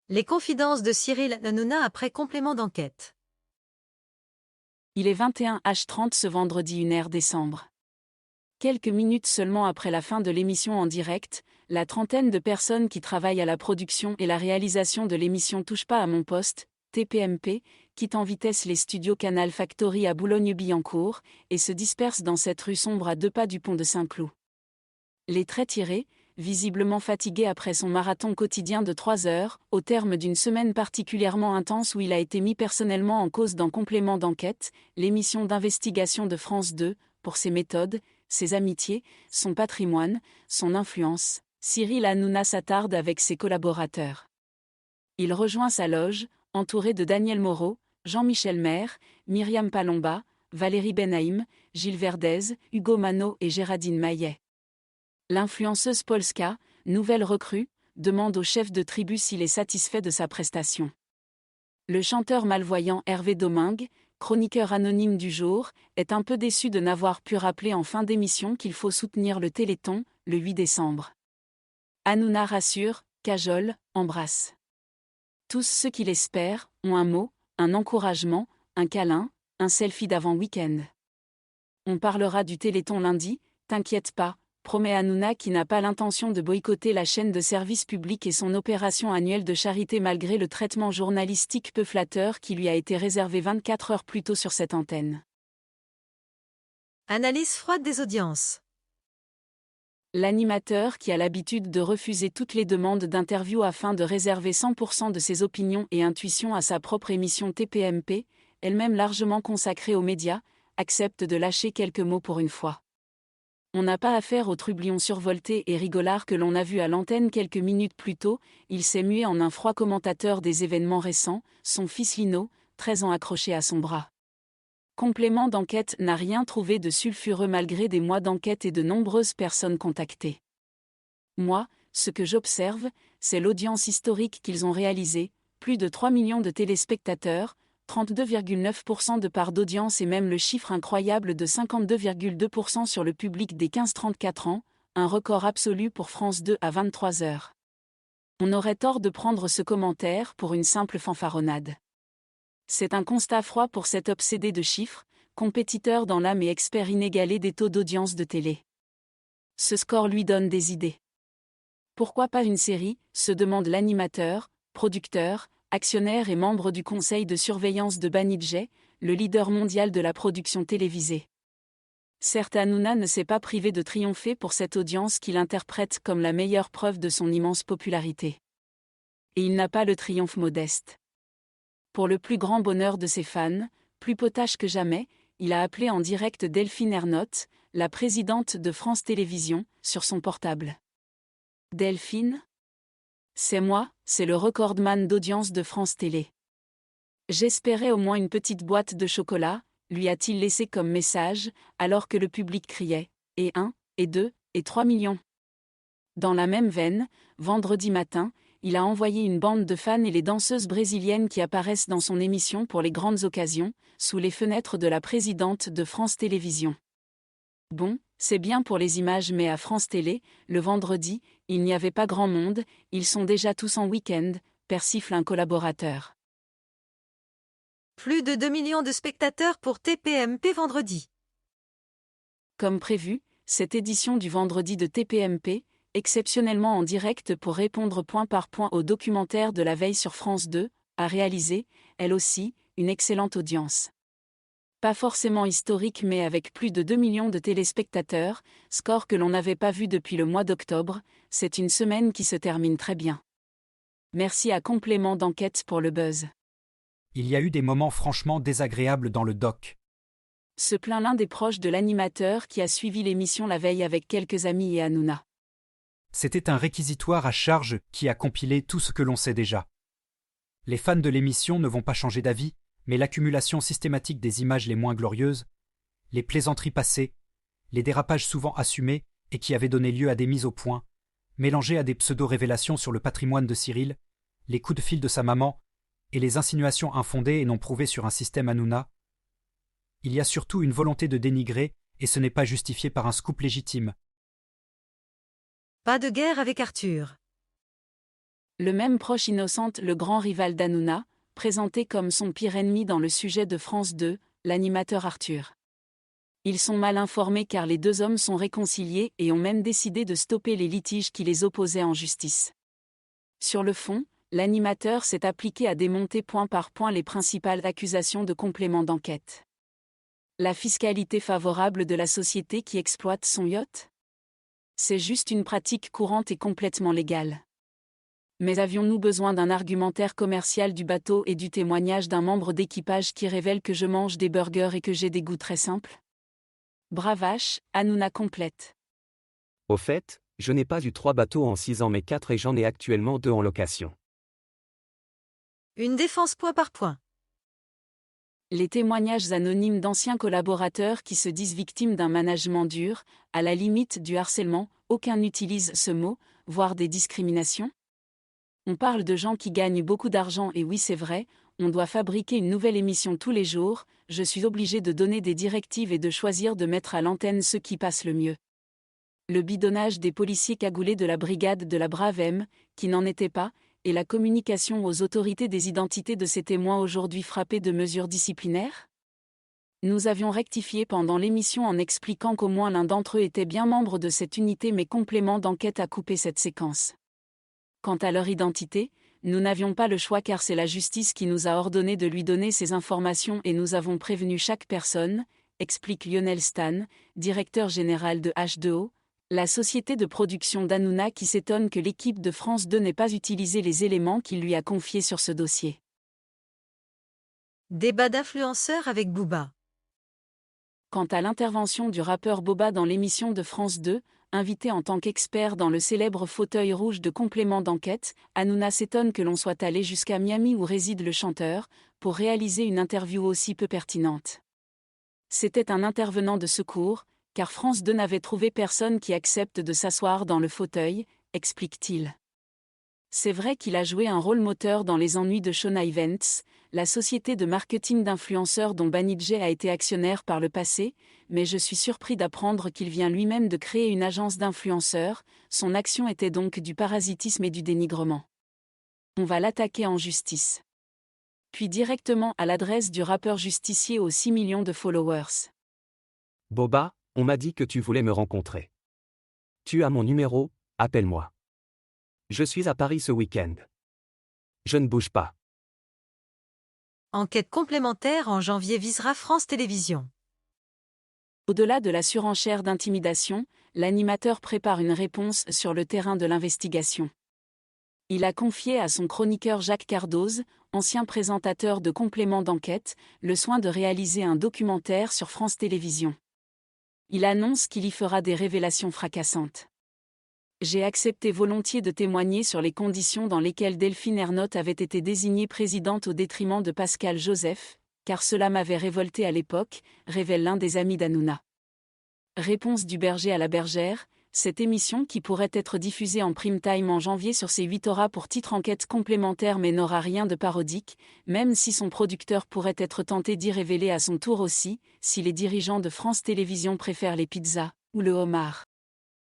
Les confidences de Cyril Hanouna après complément d'enquête. Il est 21h30 ce vendredi 1er décembre. Quelques minutes seulement après la fin de l'émission en direct, la trentaine de personnes qui travaillent à la production et la réalisation de l'émission Touche pas à mon poste, TPMP, quittent en vitesse les studios Canal Factory à Boulogne-Billancourt et se dispersent dans cette rue sombre à 2 pas du pont de Saint-Cloud. Les traits tirés, visiblement fatigué après son marathon quotidien de 3 heures, au terme d'une semaine particulièrement intense où il a été mis personnellement en cause dans Complément d'enquête, l'émission d'investigation de France 2, pour ses méthodes, ses amitiés, son patrimoine, son influence, Cyril Hanouna s'attarde avec ses collaborateurs. Il rejoint sa loge, entouré de Daniel Moreau, Jean-Michel Maire, Myriam Palomba, Valérie Benahim, Gilles Verdez, Hugo Manot et Géraldine Maillet. L'influenceuse Polska, nouvelle recrue, demande au chef de tribu s'il est satisfait de sa prestation. Le chanteur malvoyant Hervé Domingue, chroniqueur anonyme du jour, est un peu déçu de n'avoir pu rappeler en fin d'émission qu'il faut soutenir le Téléthon, le 8 décembre. Hanouna rassure, cajole, embrasse. Tous ceux qui l'espèrent ont un mot, un encouragement, un câlin, un selfie d'avant week-end. On parlera du Téléthon lundi, t'inquiète pas, promet Hanouna qui n'a pas l'intention de boycotter la chaîne de service public et son opération annuelle de charité malgré le traitement journalistique peu flatteur qui lui a été réservé 24 heures plus tôt sur cette antenne. Analyse froide des audiences. L'animateur qui a l'habitude de refuser toutes les demandes d'interview afin de réserver 100% de ses opinions et intuitions à sa propre émission TPMP, elle-même largement consacrée aux médias, accepte de lâcher quelques mots pour une fois. On n'a pas affaire au trublion survolté et rigolard que l'on a vu à l'antenne quelques minutes plus tôt, il s'est mué en un froid commentateur des événements récents, son fils Lino, 13 ans accroché à son bras. Complément d'enquête n'a rien trouvé de sulfureux malgré des mois d'enquête et de nombreuses personnes contactées. Moi, ce que j'observe, c'est l'audience historique qu'ils ont réalisée, plus de 3 millions de téléspectateurs, 32,9% de part d'audience et même le chiffre incroyable de 52,2% sur le public des 15-34 ans, un record absolu pour France 2 à 23 heures. On aurait tort de prendre ce commentaire pour une simple fanfaronnade. C'est un constat froid pour cet obsédé de chiffres, compétiteur dans l'âme et expert inégalé des taux d'audience de télé. Ce score lui donne des idées. Pourquoi pas une série, se demande l'animateur, producteur, actionnaire et membre du conseil de surveillance de Banijay, le leader mondial de la production télévisée. Certes, Hanouna ne s'est pas privé de triompher pour cette audience qu'il interprète comme la meilleure preuve de son immense popularité. Et il n'a pas le triomphe modeste. Pour le plus grand bonheur de ses fans, plus potache que jamais, il a appelé en direct Delphine Ernotte, la présidente de France Télévisions, sur son portable. Delphine ? C'est moi, c'est le recordman d'audience de France Télé. J'espérais au moins une petite boîte de chocolat, lui a-t-il laissé comme message, alors que le public criait « et 1, et 2, et 3 millions ». Dans la même veine, vendredi matin, il a envoyé une bande de fans et les danseuses brésiliennes qui apparaissent dans son émission pour les grandes occasions, sous les fenêtres de la présidente de France Télévisions. Bon, c'est bien pour les images mais à France Télé, le vendredi, il n'y avait pas grand monde, ils sont déjà tous en week-end, persifle un collaborateur. Plus de 2 millions de spectateurs pour TPMP vendredi. Comme prévu, cette édition du vendredi de TPMP, exceptionnellement en direct pour répondre point par point au documentaire de la veille sur France 2, a réalisé, elle aussi, une excellente audience. Pas forcément historique mais avec plus de 2 millions de téléspectateurs, score que l'on n'avait pas vu depuis le mois d'octobre, c'est une semaine qui se termine très bien. Merci à Complément d'enquête pour le buzz. Il y a eu des moments franchement désagréables dans le doc. Se plaint l'un des proches de l'animateur qui a suivi l'émission la veille avec quelques amis et Hanouna. C'était un réquisitoire à charge qui a compilé tout ce que l'on sait déjà. Les fans de l'émission ne vont pas changer d'avis, mais l'accumulation systématique des images les moins glorieuses, les plaisanteries passées, les dérapages souvent assumés et qui avaient donné lieu à des mises au point, mélangées à des pseudo-révélations sur le patrimoine de Cyril, les coups de fil de sa maman et les insinuations infondées et non prouvées sur un système Hanouna. Il y a surtout une volonté de dénigrer et ce n'est pas justifié par un scoop légitime. Pas de guerre avec Arthur. Le même proche innocente le grand rival d'Hanouna, présenté comme son pire ennemi dans le sujet de France 2, l'animateur Arthur. Ils sont mal informés car les deux hommes sont réconciliés et ont même décidé de stopper les litiges qui les opposaient en justice. Sur le fond, l'animateur s'est appliqué à démonter point par point les principales accusations de complément d'enquête. La fiscalité favorable de la société qui exploite son yacht ? C'est juste une pratique courante et complètement légale. Mais avions-nous besoin d'un argumentaire commercial du bateau et du témoignage d'un membre d'équipage qui révèle que je mange des burgers et que j'ai des goûts très simples ? Bravache, Hanouna complète. Au fait, je n'ai pas eu 3 bateaux en 6 ans mais 4 et j'en ai actuellement 2 en location. Une défense point par point. Les témoignages anonymes d'anciens collaborateurs qui se disent victimes d'un management dur, à la limite du harcèlement, aucun n'utilise ce mot, voire des discriminations ? On parle de gens qui gagnent beaucoup d'argent et oui c'est vrai, on doit fabriquer une nouvelle émission tous les jours, je suis obligé de donner des directives et de choisir de mettre à l'antenne ceux qui passent le mieux. Le bidonnage des policiers cagoulés de la brigade de la Brave M, qui n'en était pas, et la communication aux autorités des identités de ces témoins aujourd'hui frappés de mesures disciplinaires ? Nous avions rectifié pendant l'émission en expliquant qu'au moins l'un d'entre eux était bien membre de cette unité mais complément d'enquête a coupé cette séquence. Quant à leur identité, nous n'avions pas le choix car c'est la justice qui nous a ordonné de lui donner ces informations et nous avons prévenu chaque personne, explique Lionel Stan, directeur général de H2O, la société de production d'Hanouna qui s'étonne que l'équipe de France 2 n'ait pas utilisé les éléments qu'il lui a confiés sur ce dossier. Débat d'influenceurs avec Booba. Quant à l'intervention du rappeur Boba dans l'émission de France 2, invité en tant qu'expert dans le célèbre fauteuil rouge de complément d'enquête, Hanouna s'étonne que l'on soit allé jusqu'à Miami où réside le chanteur, pour réaliser une interview aussi peu pertinente. C'était un intervenant de secours, car France 2 n'avait trouvé personne qui accepte de s'asseoir dans le fauteuil, explique-t-il. C'est vrai qu'il a joué un rôle moteur dans les ennuis de Shona Events, la société de marketing d'influenceurs dont Banijay a été actionnaire par le passé, mais je suis surpris d'apprendre qu'il vient lui-même de créer une agence d'influenceurs, son action était donc du parasitisme et du dénigrement. On va l'attaquer en justice. Puis directement à l'adresse du rappeur justicier aux 6 millions de followers. Boba, on m'a dit que tu voulais me rencontrer. Tu as mon numéro, appelle-moi. Je suis à Paris ce week-end. Je ne bouge pas. Enquête complémentaire en janvier visera France Télévisions. Au-delà de la surenchère d'intimidation, l'animateur prépare une réponse sur le terrain de l'investigation. Il a confié à son chroniqueur Jacques Cardoz, ancien présentateur de complément d'enquête, le soin de réaliser un documentaire sur France Télévisions. Il annonce qu'il y fera des révélations fracassantes. J'ai accepté volontiers de témoigner sur les conditions dans lesquelles Delphine Ernotte avait été désignée présidente au détriment de Pascal Joseph, car cela m'avait révolté à l'époque, révèle l'un des amis d'Hanouna. Réponse du berger à la bergère, cette émission qui pourrait être diffusée en prime time en janvier sur C8 aura pour titre enquête complémentaire mais n'aura rien de parodique, même si son producteur pourrait être tenté d'y révéler à son tour aussi, si les dirigeants de France Télévisions préfèrent les pizzas ou le homard.